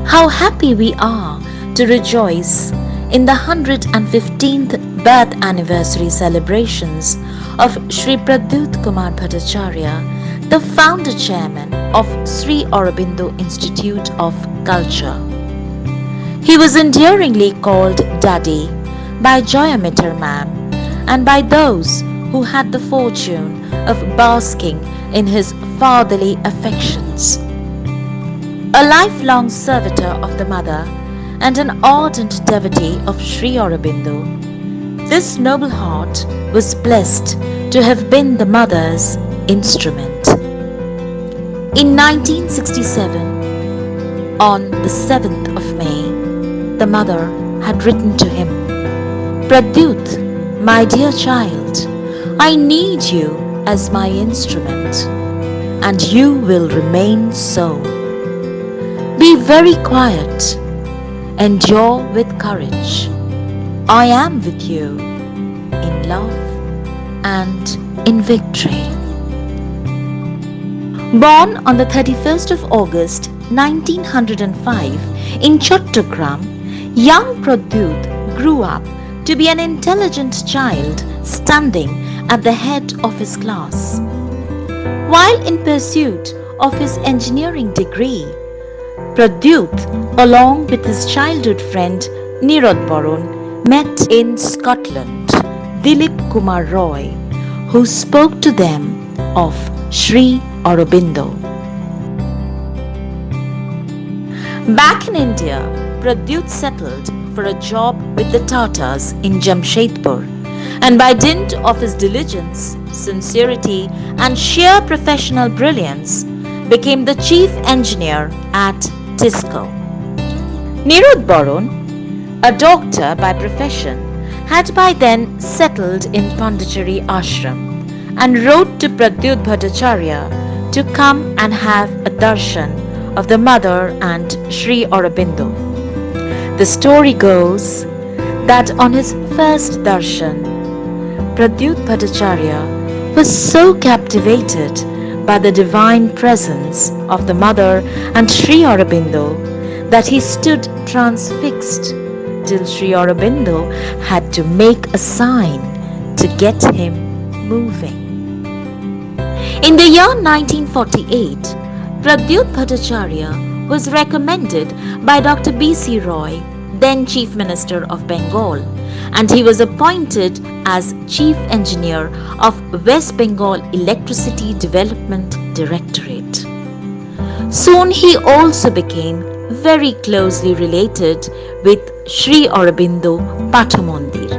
How happy we are to rejoice in the 115th birth anniversary celebrations of Shri Pradyot Kumar Bhattacharya, the founder chairman of Sri Aurobindo Institute of Culture. He was endearingly called Daddy by Joyamitter ma'am and by those who had the fortune of basking in his fatherly affections. A lifelong servitor of the mother and an ardent devotee of Sri Aurobindo, this noble heart was blessed to have been the mother's instrument. In 1967, on the 7th of May, the mother had written to him, "Pradyot, my dear child, I need you as my instrument, and you will remain so. Be very quiet, endure with courage. I am with you in love and in victory." Born on the 31st of August 1905 in Chattogram, young Pradyot grew up to be an intelligent child standing at the head of his class. While in pursuit of his engineering degree, Pradyot, along with his childhood friend Nirodbaron, met in Scotland Dilip Kumar Roy, who spoke to them of Sri Aurobindo. Back in India, Pradyot settled for a job with the Tatas in Jamshedpur, and by dint of his diligence, sincerity and sheer professional brilliance, became the chief engineer at Tisco. Nirodbaron, a doctor by profession, had by then settled in Pondicherry Ashram and wrote to Pradyot Bhattacharya to come and have a darshan of the mother and Sri Aurobindo. The story goes that on his first darshan, Pradyot Bhattacharya was so captivated by the divine presence of the mother and Sri Aurobindo that he stood transfixed till Sri Aurobindo had to make a sign to get him moving. In the year 1948, Pradyot Bhattacharya was recommended by Dr. B.C. Roy, then Chief Minister of Bengal, and he was appointed as Chief Engineer of West Bengal Electricity Development Directorate. Soon he also became very closely related with Sri Aurobindo Pathamondir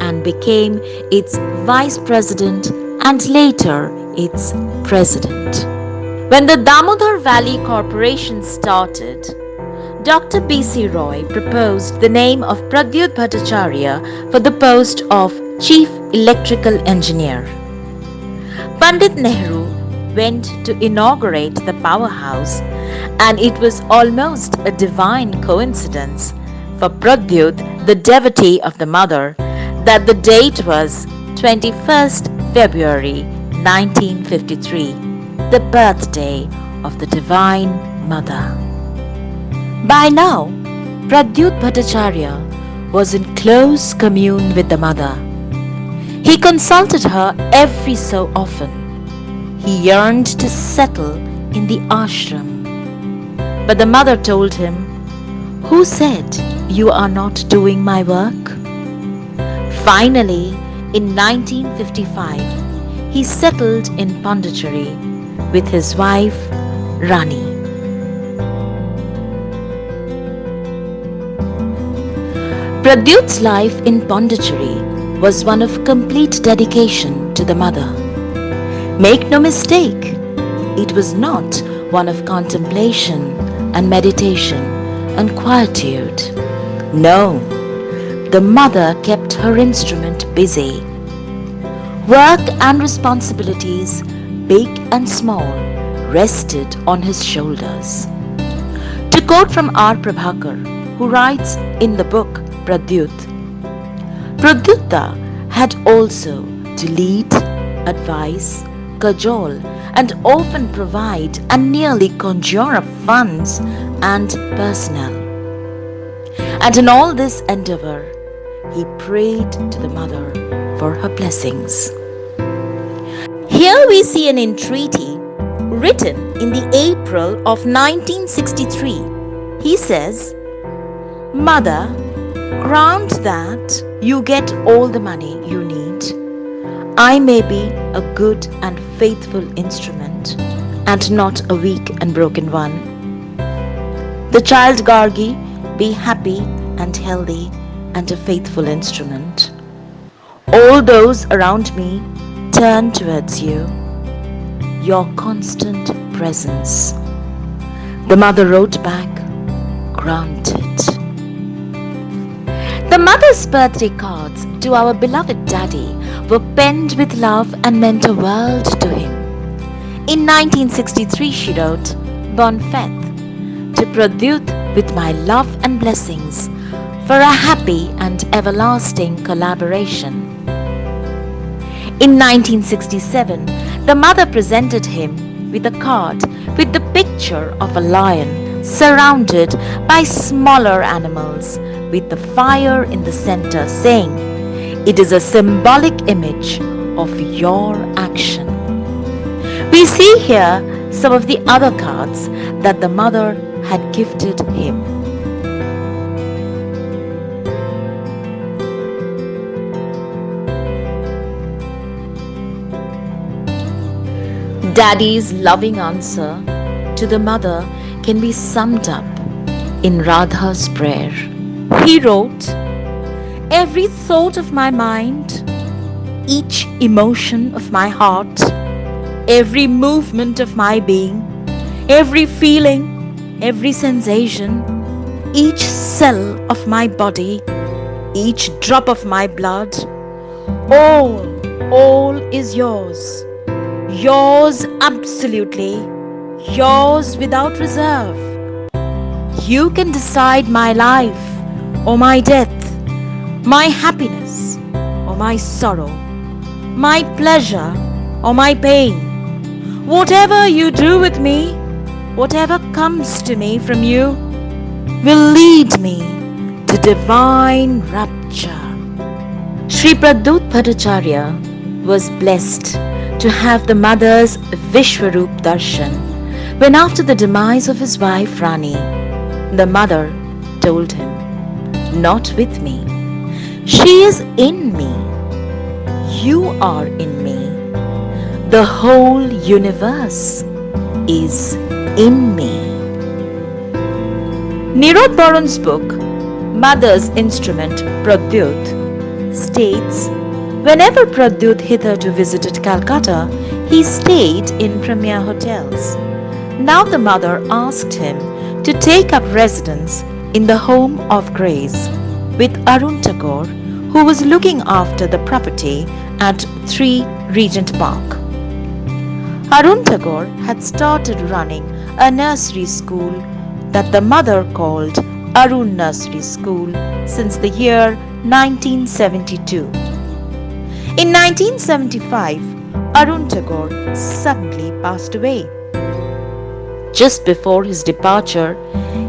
and became its Vice President and later its President. When the Damodar Valley Corporation started, Dr. B.C. Roy proposed the name of Pradyot Bhattacharya for the post of Chief Electrical Engineer. Pandit Nehru went to inaugurate the powerhouse, and it was almost a divine coincidence for Pradyot, the devotee of the mother, that the date was 21st February 1953, the birthday of the Divine Mother. By now, Pradyot Bhattacharya was in close commune with the mother. He consulted her every so often. He yearned to settle in the ashram. But the mother told him, "Who said you are not doing my work?" Finally, in 1955, he settled in Pondicherry with his wife, Rani. Pradyot's life in Pondicherry was one of complete dedication to the mother. Make no mistake, it was not one of contemplation and meditation and quietude. No, the mother kept her instrument busy. Work and responsibilities, big and small, rested on his shoulders. To quote from R. Prabhakar, who writes in the book Pradyot, Pradyota had also to lead, advise, cajole and often provide and nearly conjure up funds and personnel. And in all this endeavor, he prayed to the mother for her blessings. Here we see an entreaty written in the April of 1963. He says, "Mother, grant that you get all the money you need. I may be a good and faithful instrument and not a weak and broken one. The child Gargi be happy and healthy and a faithful instrument. All those around me turn towards you, your constant presence." The mother wrote back, "Granted." The mother's birthday cards to our beloved daddy were penned with love and meant a world to him. In 1963 she wrote, "Bon fête to Pradyot with my love and blessings for a happy and everlasting collaboration." In 1967, the mother presented him with a card with the picture of a lion surrounded by smaller animals with the fire in the center, saying, "It is a symbolic image of your action." We see here some of the other cards that the mother had gifted him. Daddy's loving answer to the mother can be summed up in Radha's prayer. He wrote, "Every thought of my mind, each emotion of my heart, every movement of my being, every feeling, every sensation, each cell of my body, each drop of my blood, all is yours. Yours absolutely, yours without reserve. You can decide my life or my death, my happiness or my sorrow, my pleasure or my pain. Whatever you do with me, whatever comes to me from you, will lead me to divine rapture." Shri Pradyot Bhattacharya was blessed to have the mother's Vishwaroop Darshan when, after the demise of his wife Rani, the mother told him, "Not with me. She is in me. You are in me. The whole universe is in me." Nirod Baron's book, Mother's Instrument, Pradyot, states, whenever Pradyot hitherto visited Calcutta, he stayed in premier hotels. Now the mother asked him to take up residence in the home of grace with Arun Tagore, who was looking after the property at 3 Regent Park. Arun Tagore had started running a nursery school that the mother called Arun Nursery School since the year 1972. In 1975, Arun Tagore suddenly passed away. Just before his departure,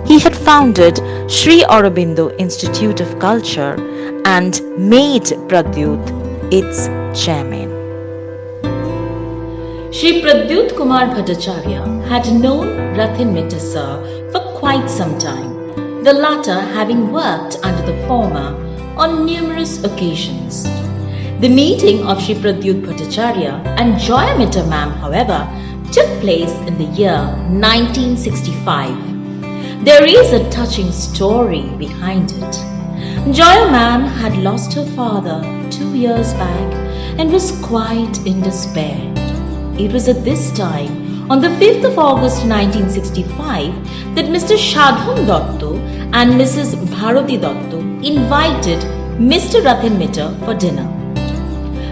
he had founded Sri Aurobindo Institute of Culture and made Pradyot its chairman. Shri Pradyot Kumar Bhattacharya had known Rathin Mitter Sir for quite some time, the latter having worked under the former on numerous occasions. The meeting of Shri Pradyot Bhattacharya and Joya Mitter Ma'am, however, took place in the year 1965. There is a touching story behind it. Joya Ma'am had lost her father 2 years back and was quite in despair. It was at this time, on the 5th of August 1965, that Mr. Shadham Dotto and Mrs. Bharati Dotto invited Mr. Rathin Mitter for dinner.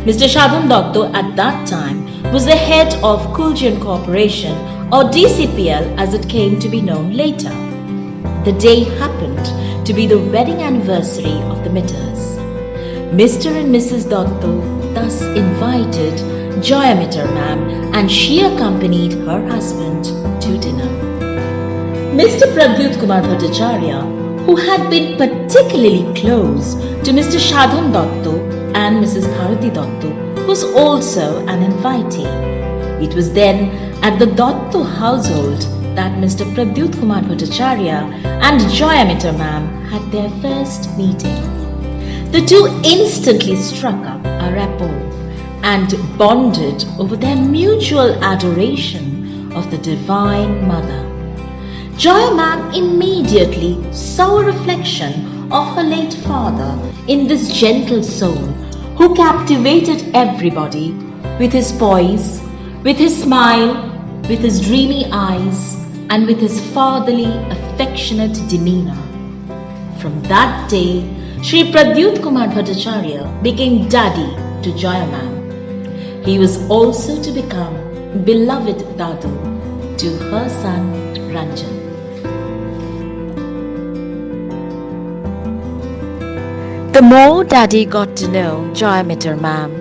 Mr. Shadham Dotto at that time was the head of Kuljian Corporation, or DCPL as it came to be known later. The day happened to be the wedding anniversary of the Mitters. Mr. and Mrs. Dotto thus invited Joyamitar ma'am, and she accompanied her husband to dinner. Mr. Pradyot Kumar Bhattacharya, who had been particularly close to Mr. Shadhan Dotto and Mrs. Bharati Dotto, was also an invitee. It was then at the Dotto household that Mr. Pradyot Kumar Bhattacharya and Joyamitar ma'am had their first meeting. The two instantly struck up a rapport and bonded over their mutual adoration of the Divine Mother. Joy ma'am immediately saw a reflection of her late father in this gentle soul who captivated everybody with his poise, with his smile, with his dreamy eyes, and with his fatherly, affectionate demeanor. From that day, Shri Pradyot Kumar Bhattacharya became daddy to Joya ma'am. He was also to become beloved Dadu to her son Ranjan. The more Daddy got to know Joyamitar ma'am,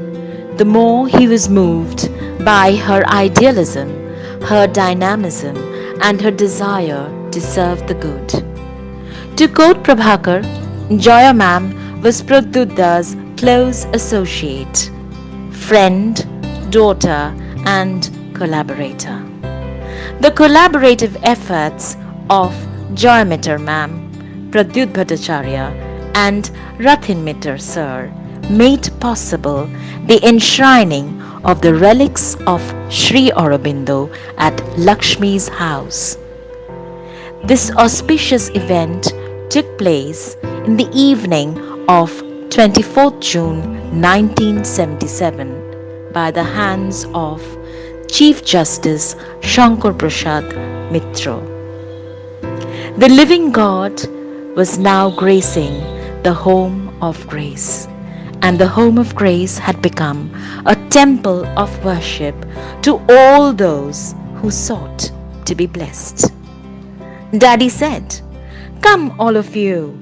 the more he was moved by her idealism, her dynamism, and her desire to serve the good. To quote Prabhakar, Joya ma'am was Pradyot's close associate, friend, daughter, and collaborator. The collaborative efforts of Joyamitar ma'am, Pradyot Bhattacharya, and Rathinmitar sir made possible the enshrining of the relics of Sri Aurobindo at Lakshmi's house. This auspicious event took place in the evening of 24th June 1977 by the hands of Chief Justice Shankar Prasad Mitra. The living God was now gracing the home of grace, and the home of grace had become a temple of worship to all those who sought to be blessed. Daddy said, "Come all of you,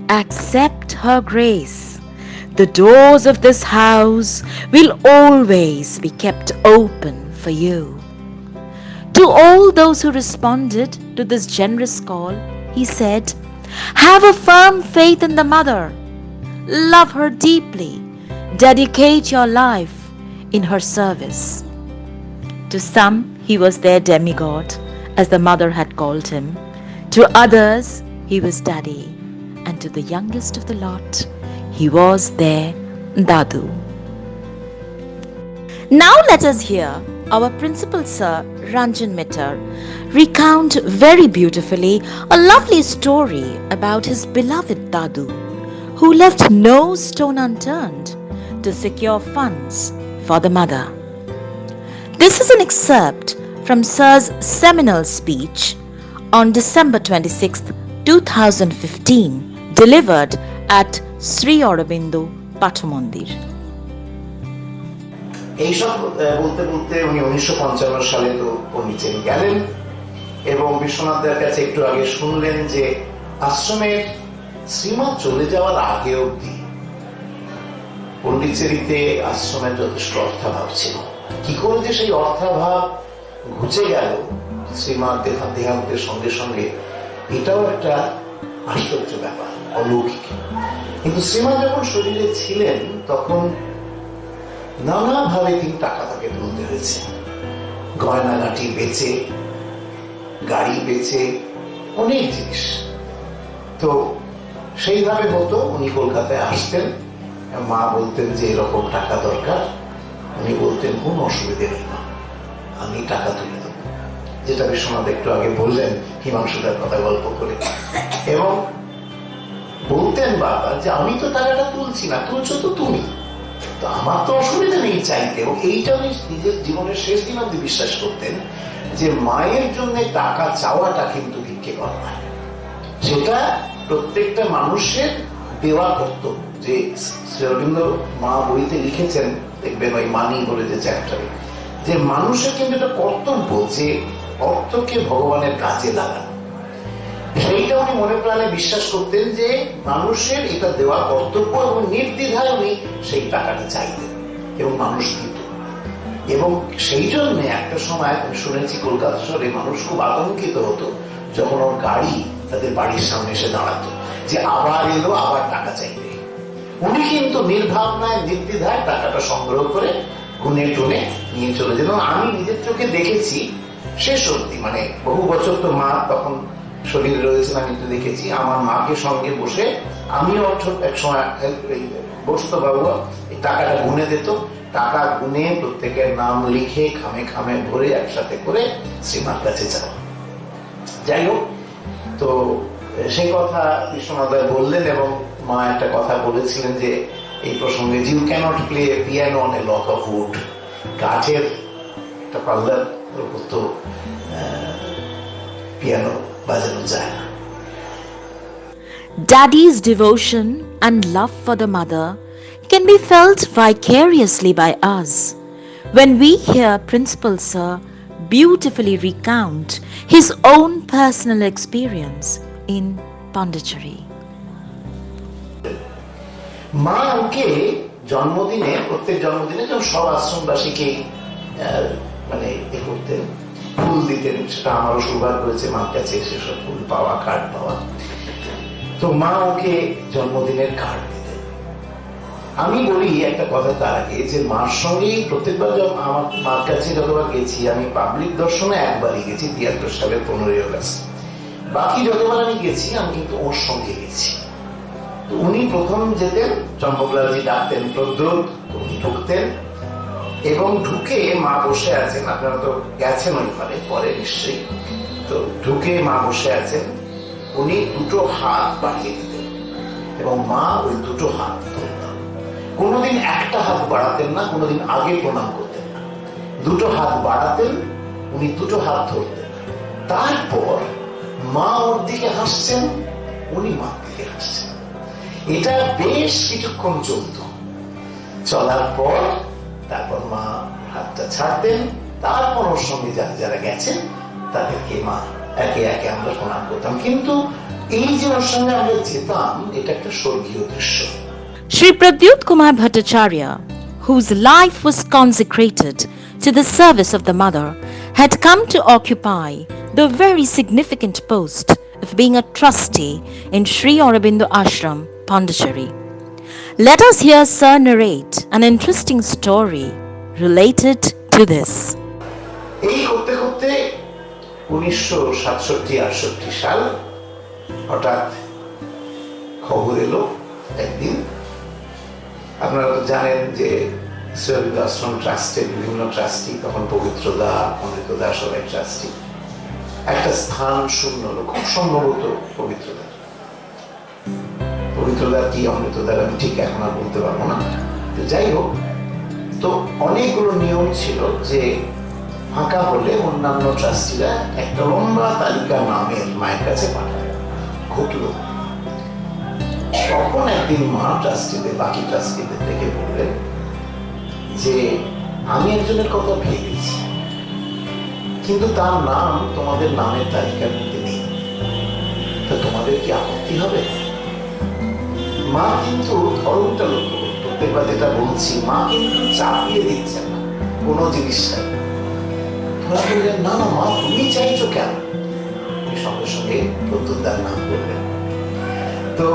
accept her grace. The doors of this house will always be kept open for you." To all those who responded to this generous call, he said, "Have a firm faith in the Mother. Love her deeply. Dedicate your life in her service." To some, he was their demigod, as the mother had called him. To others, he was Daddy. And to the youngest of the lot, he was their Dadu. Now let us hear our Principal Sir Ranjan Mitter recount very beautifully a lovely story about his beloved Dadu, who left no stone unturned to secure funds for the mother. This is an excerpt from Sir's seminal speech on December 26, 2015, delivered at Sri Aurobindo Pathamandir. এইসব বলতে বলতে উনি 1955 সালে তো পন্ডিচেরি গেলেন এবং বিশ্বনাথদের কাছে একটু আগে শুনলেন যে আশ্রমের শ্রীমা চলে যাওয়ার আগে অবধি পন্ডিচেরিতে আশ্রমের যথেষ্ট অর্থাভাব ছিল। কি করে যে সেই অর্থাভাব ঘুচে গেল শ্রীমার দেহান্তের সঙ্গে সঙ্গে, এটাও একটা আশ্চর্য ব্যাপার, অলৌকিক। কিন্তু শ্রীমা যখন শরীরে ছিলেন তখন নানাভাবে তিনি টাকা তাকে তুলতে হয়েছে, গয়নাগাটি বেচে, গাড়ি বেচে, অনেক জিনিস। তো সেইভাবে হতো, উনি কলকাতায় আসতেন, মা বলতেন যে এরকম টাকা দরকার, উনি বলতেন কোন অসুবিধে নেই মা, আমি টাকা তুলে দেবো, যেটা বিশ্বনাথ একটু আগে বললেন হিমাংশুদার কথা গল্প করে। এবং বলতেন বাবা যে আমি তো টাকাটা তুলছি না, তুলছো তো তুমি, তো আমার তো অসুবিধা নেই চাইতে। এবং এইটা উনি নিজের জীবনের শেষ দিন অব্দি বিশ্বাস করতেন যে মায়ের জন্য টাকা চাওয়াটা কিন্তু ভিক্ষে করা নয়, সেটা প্রত্যেকটা মানুষের দেওয়া কর্তব্য। যে শ্রী অরবিন্দ মা বইতে লিখেছেন, দেখবেন ওই মানি বলে যে চ্যাপ্টারে, যে মানুষের কিন্তু একটা কর্তব্য যে অর্থকে ভগবানের কাজে লাগানো। সেইটা উনি মনে প্রাণে বিশ্বাস করতেন যে মানুষের এটা দেওয়া কর্তব্য, এবং নির্দ্বিধায় উনি সেই টাকাটা চাইতেন এবং মানুষ দিত। এবং সেই জন্য একটা সময় আমি শুনেছি কলকাতা শহরে মানুষ খুব আতঙ্কিত হতো যখন ওর গাড়ি তাদের বাড়ির সামনে এসে দাঁড়াতো, যে আবার এলো, আবার টাকা চাইবে। উনি কিন্তু নির্ভাবনায় নির্দ্বিধায় টাকাটা সংগ্রহ করে গুনে টুনে নিয়ে চলে যেত। আমি নিজের চোখে দেখেছি শেষ অব্দি, মানে বহু বছর তো মা তখন শরীরে রয়েছেন, আমি তো দেখেছি আমার মাকে সঙ্গে বসে আমিও এক সময় বসতো, বাবু এই টাকাটা গুনে দিত, টাকা গুনে প্রত্যেকের নাম লিখে খামে খামে ভরে একসাথে করে শ্রীমার কাছে যাওয়া। যাই হোক, তো সেই কথা বিশ্বনাথ বললেন এবং মা একটা কথা বলেছিলেন যে এই প্রসঙ্গে, you can't play piano on a log of wood, কাঠের একটা পাল্লার উপর তো পিয়ানো বাজানো যায় না। Daddy's devotion and love for the mother can be felt vicariously by us when we hear Principal Sir beautifully recount his own personal experience in Pondicherry. মা ওকে জন্মদিনে, প্রত্যেক জন্মদিনে যখন সব আশ্রমবাসীকে মানে এ করতেন, ফুল দিতেন, সেটা আমারও সৌভাগ্য হয়েছে মার কাছে সেসব ফুল পাওয়া, কার্ড পাওয়া। তো মা ওকে জন্মদিনের কার্ড দিতেন। আমি বলি একটা কথা তার আগে, যে মার সঙ্গেই প্রত্যেকবার যখন আমার মার কাছে যতবার গেছি, আমি পাবলিক দর্শনে একবারই গেছি 73 সালের 15ই আগস্ট, বাকি যতবার আমি গেছি আমি কিন্তু ওর সঙ্গে গেছি। তো উনি প্রথম যেতেন, চম্পকলালজি ডাকতেন প্রদ্যোৎ, উনি ঢুকতেন এবং ঢুকে মা বসে আছেন, আপনারা তো গেছেন ওই ঘরে পরে নিশ্চয়ই, তো ঢুকে মা বসে আছেন, উনি দুটো হাত বাড়িয়ে দিতেন এবং মা ওই দুটো হাত ধরতেন। কোনোদিন একটা হাত বাড়াতেন না, কোনোদিন আগে প্রণাম করতেন না, দুটো হাত বাড়াতেন, উনি দুটো হাত ধরতেন। তারপর মা ওর দিকে হাসছেন, উনি মার দিকে হাসছেন। এটা বেশ কিছুক্ষণ চলত। চলার পর তারপর মা হাতটা ছাড়তেন, তারপর ওর সঙ্গে যারা যারা গেছেন তাদেরকে মা একে একে আমরা প্রণাম করতাম। কিন্তু এই যে ওর সঙ্গে আমরা যেতাম, এটা একটা স্বর্গীয় দৃশ্য। Shri Pradyot Kumar Bhattacharya, whose life was consecrated to the service of the mother, had come to occupy the very significant post of being a trustee in Sri Aurobindo Ashram, Pondicherry. Let us hear Sir narrate an interesting story related to this. এই করতে করতে 1967-68 সাল হঠাৎ খবর এলো একদিন, আপনারা তো জানেন যে শ্রী অরবিন্দ আশ্রম ট্রাস্টের বিভিন্ন ট্রাস্টি, তখন পবিত্রদা, অমৃতদা সবাই ট্রাস্টি, একটা স্থান শূন্য হলো, খুব সম্ভবত পবিত্রদার কি অমৃতদার আমি ঠিক এখন আর বলতে পারবো না। তো যাই হোক, তো অনেকগুলো নিয়ম ছিল যে ফাঁকা হলে অন্যান্য ট্রাস্টিরা একটা লম্বা তালিকা নামের মায়ের কাছে পাঠায়। ঘটলো, তখন একদিন মা ট্রাস্টিদের, বাকি ট্রাস্টিদের ডেকে বললেন যে আমি একজনের কথা ভেবেছি, কিন্তু তার নাম তোমাদের নামের তালিকার মধ্যে নেই, তা তোমাদের কি আপত্তি হবে? মা কিন্তু ধরনটা লক্ষ্য করুন, প্রত্যেকবার যেটা বলছি, মা কিন্তু চাপিয়ে দিচ্ছেন না কোনো জিনিসটা। তোমরা বললেন না না মা, তুমি চাইছো কেন? তুমি সঙ্গে সঙ্গে প্রদ্যোৎদার নাম বললেন। তো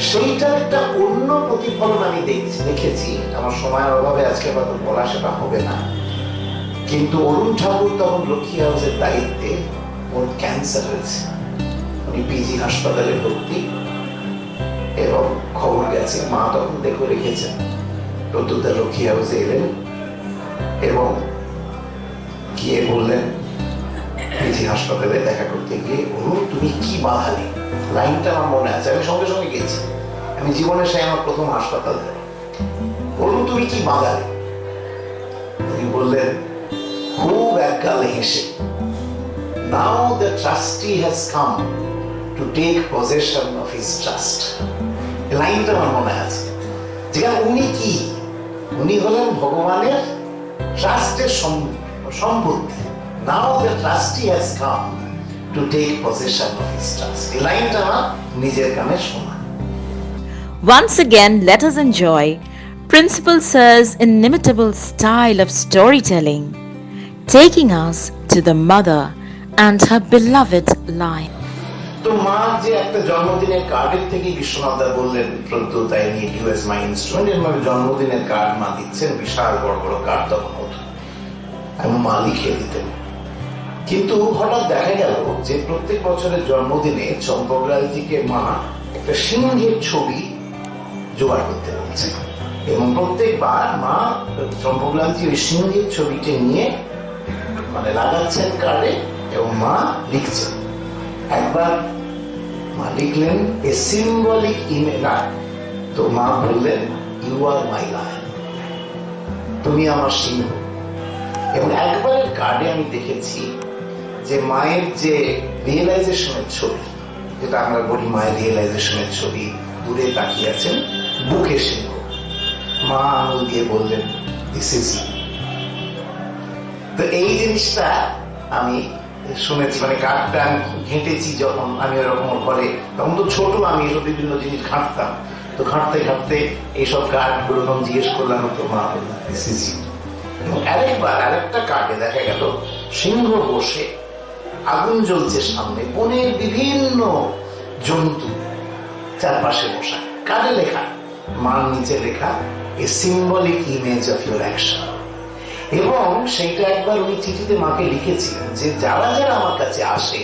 সেইটার একটা অন্য প্রতিফলন আমি দেখেছি। আমার সময়ের অভাবে আজকে হয়তো বলা সেটা হবে না, কিন্তু অরুণ ঠাকুর তখন লক্ষ্মী হাউসের দায়িত্বে, ওর ক্যান্সার হয়েছে, উনি পিজি হাসপাতালে ভর্তি এবং খবর গেছে, মা তখন দেখে রেখেছেন। প্রদ্যোৎদা লক্ষ্মী হাউসে এলেন এবং গিয়ে বললেন, পিজি হাসপাতালে দেখা করতে গিয়ে, অরুণ তুমি কি বাধালি? লাইনটা আমার মনে আছে, আমি সঙ্গে সঙ্গে গেছি, আমি জীবনে সে আমার প্রথম হাসপাতাল যাই। অরুণ তুমি কি বাধালি? উনি বললেন খুব একগালে হেসে, now the trustee has come to take possession of his trust. লাইনটা আমার মনে আছে, যেখানে উনি কি, উনি হলেন ভগবানের ট্রাস্টের সম্পত্তি। Now the trustee has come to take possession of his trust. এই লাইনটা আমার নিজের কানে শোনা। Once again, let us enjoy Principal Sir's inimitable style of storytelling, taking us to the mother and her beloved life. তো মা যে একটা জন্মদিনের কার্ডের থেকে বিশ্বনাথ দা বললেন, Pradyot I need you as my instrument, এর মানে জন্মদিনের কার্ড মা দিচ্ছেন, বিশাল বড় বড় কার্ড তখন হতো, এবং মা লিখে দিতেন। কিন্তু হঠাৎ দেখা গেল যে প্রত্যেক বছরের জন্মদিনে চম্পকরায়জিকে মা একটা সিংহের ছবি জোগাড় করতে বলছে, এবং প্রত্যেকবার মা চম্পকরায়জি ওই সিংহের ছবিটি নিয়ে মানে লাগাচ্ছেন কার্ডে, এবং মা লিখছেন। একবার মা লিখলেন এ সিম্বলিক ইমেজ, তো মা বললেন ইউ আর মাই লায়ন, তুমি আমার সিংহ। এবং একবারের কার্ডে আমি দেখেছি যে মায়ের যে রিয়েলাইজেশনের ছবি, যেটা আমরা বলি মায়ের রিয়েলাইজেশনের ছবি, দূরে তাকিয়ে আছেন, বুকে সিংহ, মা আঙুল দিয়ে বললেন দিস ইজ ইউ। তো এই জিনিসটা আমি শুনেছি, মানে কার্ডটা আমি ঘেঁটেছি যখন আমি ওরকম করে, তখন তো ছোট, আমি এসব বিভিন্ন জিনিস ঘাঁটতাম, তো ঘাঁটতে ঘাঁটতে এইসব কার্ডগুলো যখন জিজ্ঞেস করলাম তো মা বললেন দিস ইজ ইউ। এবং আরেকটা কার্ডে দেখা গেল সিংহ বসে, আগুন জ্বলছে সামনে, বনের বিভিন্ন জন্তু চারপাশে বসা, কার্ডে লেখা, মার নিচে লেখা a symbolic image of your action. এবং সেইটা একবার উনি চিঠিতে মাকে লিখেছিলেন যে যারা যারা আমার কাছে আসে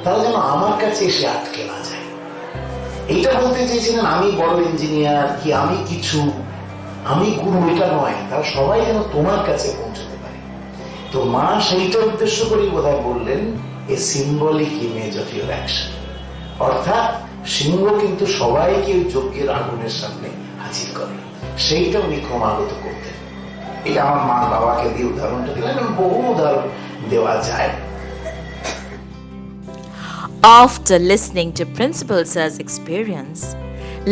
তারা যেন আমার কাছে এসে আটকে না যায়। এইটা বলতে চেয়েছিলেন আমি বড় ইঞ্জিনিয়ার কি আমি কিছু, আমি গুরু, এটা নয়, তারা সবাই যেন তোমার কাছে পৌঁছতে পারে। তো মা সেইটা উদ্দেশ্য করেই বোধহয় বললেন a symbolic image of your action, অর্থাৎ সিংহ কিন্তু সবাইকে ওই যজ্ঞের আগুনের সামনে হাজির করে, সেইটা উনি ক্রমাগত করতেন। এটা আমার মা বাবাকে দিয়ে উদাহরণটা দিলেন, বহু উদাহরণ দেওয়া যায়। After listening to Principal Sir's experience,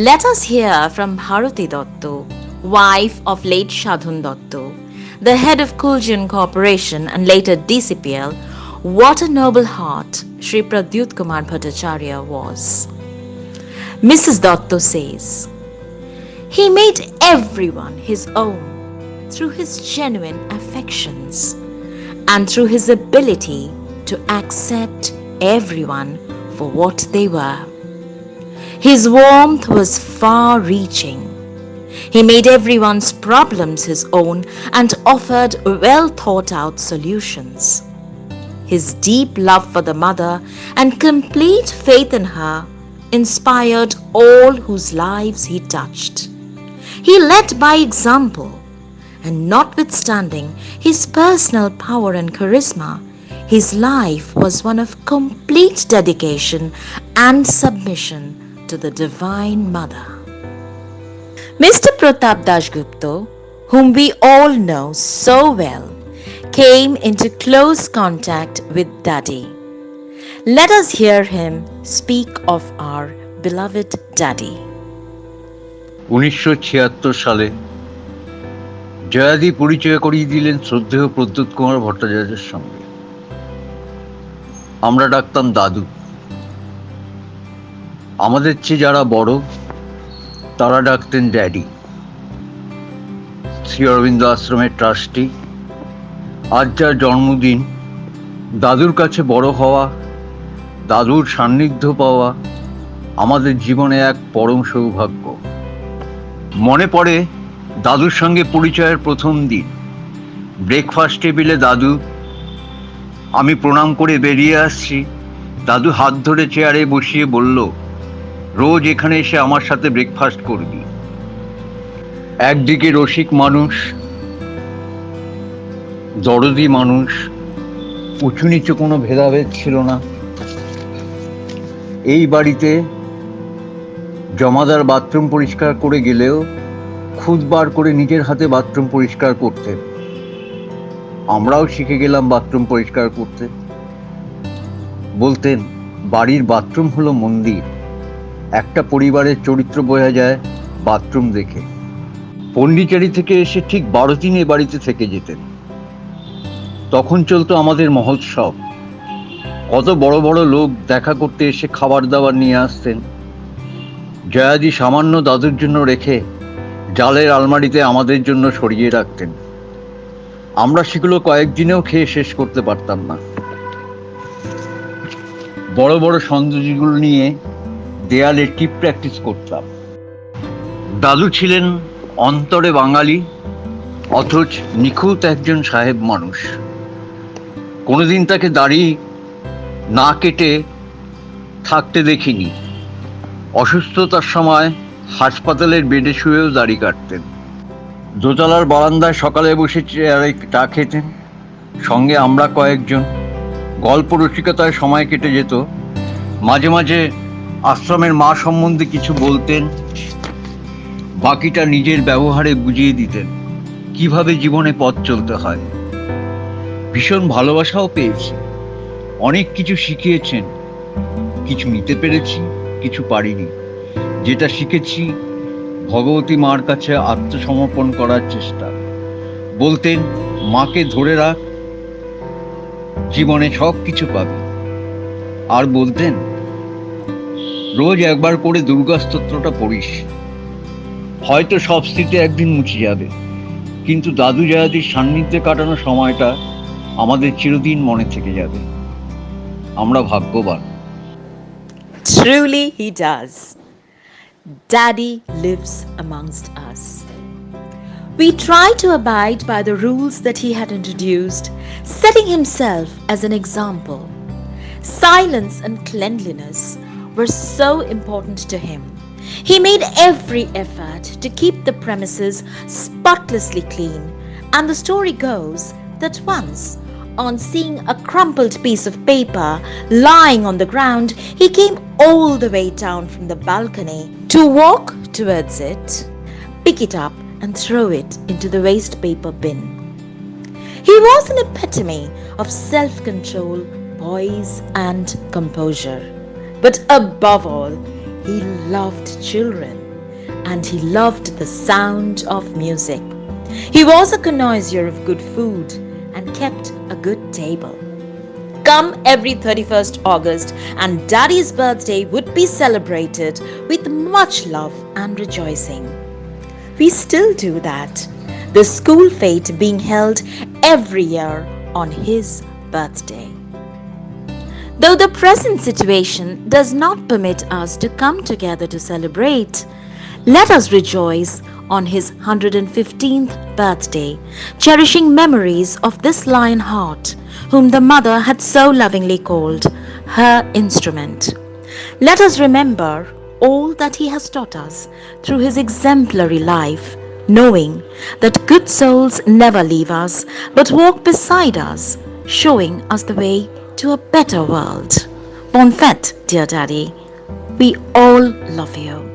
let us hear from Bharati Dotto, wife of late Shadhun Dotto, the head of Kuljan Corporation and later DCPL, what a noble heart Shri Pradyot Kumar Bhattacharya was. Mrs. Dotto says, he made everyone his own through his genuine affections and through his ability to accept everyone for what they were. His warmth was far-reaching. He made everyone's problems his own and offered well-thought-out solutions. His deep love for the mother and complete faith in her inspired all whose lives he touched. He led by example, and notwithstanding his personal power and charisma, his life was one of complete dedication and submission to the Divine Mother. Mr. Pratap Dasgupta, whom we all know so well, came into close contact with Daddy. Let us hear him speak of our beloved Daddy. 1976 সালে জয়াদি পরিচয় করিয়ে দিলেন শ্রদ্ধেয় প্রদ্যোৎ কুমার ভট্টাচার্যের সঙ্গে। আমরা ডাকতাম দাদু। আমাদের চেয়ে যারা বড় তারা ডাকতেন ড্যাডি। শ্রী অরবিন্দ আশ্রমের ট্রাস্টি, আজ যার জন্মদিন, দাদুর কাছে বড় হওয়া, দাদুর সান্নিধ্য পাওয়া আমাদের জীবনে এক পরম সৌভাগ্য। মনে পড়ে দাদুর সঙ্গে পরিচয়ের প্রথম দিন। ব্রেকফাস্ট টেবিলে দাদু, আমি প্রণাম করে বেরিয়ে আসছি, দাদু হাত ধরে চেয়ারে বসিয়ে বলল, রোজ এখানে এসে আমার সাথে ব্রেকফাস্ট করবি। একদিকে রসিক মানুষ, দরদি মানুষ, উঁচু নিচু কোনো ভেদাভেদ ছিল না। এই বাড়িতে জমাদার বাথরুম পরিষ্কার করে গেলেও খুদ বার করে নিজের হাতে বাথরুম পরিষ্কার করতেন। আমরাও শিখে গেলাম বাথরুম পরিষ্কার করতে। বলতেন, বাড়ির বাথরুম হলো মন্দির, একটা পরিবারের চরিত্র বোঝা যায় বাথরুম দেখে। পন্ডিচারি থেকে এসে ঠিক 12 দিন এ বাড়িতে থেকে যেতেন। তখন চলতো আমাদের মহোৎসব। কত বড় বড় লোক দেখা করতে এসে খাবার দাবার নিয়ে আসতেন। জয়াদি সামান্য দাদুর জন্য রেখে জালের আলমারিতে আমাদের জন্য সরিয়ে রাখতেন। আমরা সেগুলো কয়েকদিনেও খেয়ে শেষ করতে পারতাম না। বড় বড় সন্দেশগুলো নিয়ে দেয়ালে টিপ প্র্যাকটিস করতাম। দাদু ছিলেন অন্তরে বাঙালি, অথচ নিখুঁত একজন সাহেব মানুষ। কোনোদিন তাকে দাড়ি না কেটে থাকতে দেখিনি। অসুস্থতার সময় হাসপাতালের বেডে শুয়েও দাড়ি কাটতেন। দোতলার বারান্দায় সকালে বসে চেয়ারে চা খেতেন, সঙ্গে আমরা কয়েকজন। গল্প রসিকতায় সময় কেটে যেত। মাঝে মাঝে আশ্রমের মা সম্বন্ধে কিছু বলতেন, বাকিটা নিজের ব্যবহারে বুঝিয়ে দিতেন কিভাবে জীবনে পথ চলতে হয়। ভীষণ ভালোবাসাও পেয়েছি। অনেক কিছু শিখিয়েছেন, কিছু নিতে পেরেছি, কিছু পারিনি। যেটা শিখেছি, ভগবতী মার কাছে আত্মসমর্পণ করার চেষ্টা। বলতেন, মাকে ধরে রাখ, জীবনে সব কিছু পাবি। আর বলতেন, রোজ একবার করে দুর্গা স্তোত্রটা পড়িস, হয়তো সব স্মৃতি একদিন মুছে যাবে, কিন্তু দাদু জায়াদির সান্নিধ্যে কাটানো সময়টা আমাদের চিরদিন মনে থেকে যাবে। আমরা ভাগ্যবান। Truly, he does. Daddy lives amongst us. We try to abide by the rules that he had introduced, setting himself as an example. Silence and cleanliness were so important to him. He made every effort to keep the premises spotlessly clean, and the story goes that once, on seeing a crumpled piece of paper lying on the ground, he came all the way down from the balcony to walk towards it, pick it up, and throw it into the waste paper bin. He was an epitome of self-control, poise, and composure. But above all, he loved children, and he loved the sound of music. He was a connoisseur of good food and kept a good table. Come every 31st August, and Daddy's birthday would be celebrated with much love and rejoicing. We still do that, the school fete being held every year on his birthday. Though the present situation does not permit us to come together to celebrate, let us rejoice on his 115th birthday, cherishing memories of this lion heart, whom the mother had so lovingly called her instrument. Let us remember all that he has taught us through his exemplary life, knowing that good souls never leave us but walk beside us, showing us the way to a better world. Bon fête, dear Daddy. We all love you.